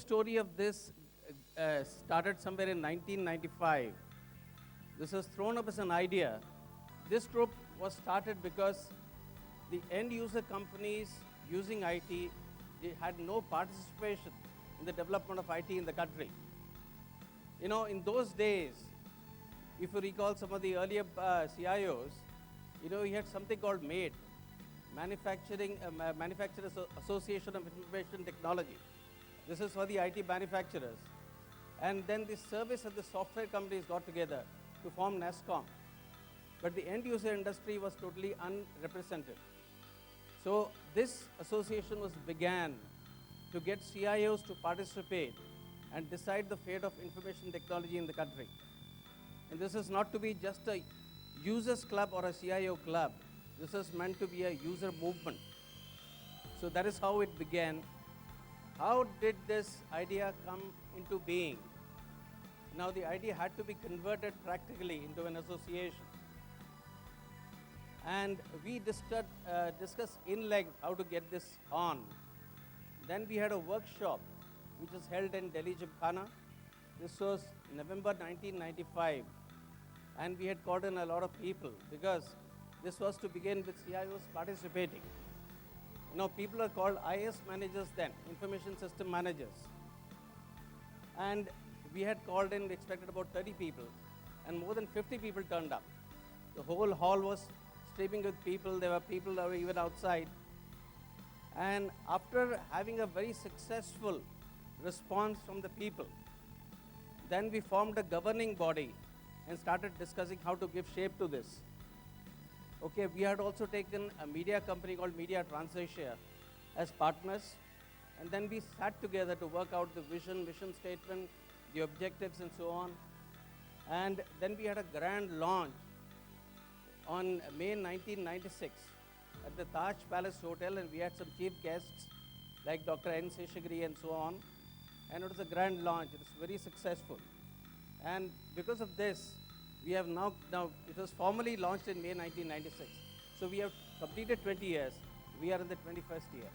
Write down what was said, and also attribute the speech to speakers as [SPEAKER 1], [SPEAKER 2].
[SPEAKER 1] story of this started somewhere in 1995. This was thrown up as an idea. This group was started because the end user companies using IT, they had no participation in the development of IT in the country. You know, in those days, if you recall some of the earlier CIOs, you know, he had something called MATE, Manufacturers Association of Information Technology. This is for the IT manufacturers. And then the service and the software companies got together to form NASSCOM. But the end user industry was totally unrepresented. So this association began to get CIOs to participate and decide the fate of information technology in the country. And this is not to be just a users club or a CIO club. This is meant to be a user movement. So that is how it began. How did this idea come into being? Now the idea had to be converted practically into an association. And we discussed in length how to get this on. Then we had a workshop which was held in Delhi Gymkhana. This was November 1995. And we had called in a lot of people because this was to begin with CIOs participating. You know, people are called IS managers then, information system managers. And we had called in, we expected about 30 people, and more than 50 people turned up. The whole hall was streaming with people. There were people that were even outside. And after having a very successful response from the people, then we formed a governing body and started discussing how to give shape to this. Okay, we had also taken a media company called Media Transasia as partners, and then we sat together to work out the mission statement, the objectives and so on. And then we had a grand launch on May 1996 at the Taj Palace Hotel, and we had some chief guests like Dr. N. Seshagiri and so on. And it was a grand launch. It was very successful. And because of this, we have now it was formally launched in May 1996. So we have completed 20 years. We are in the 21st year.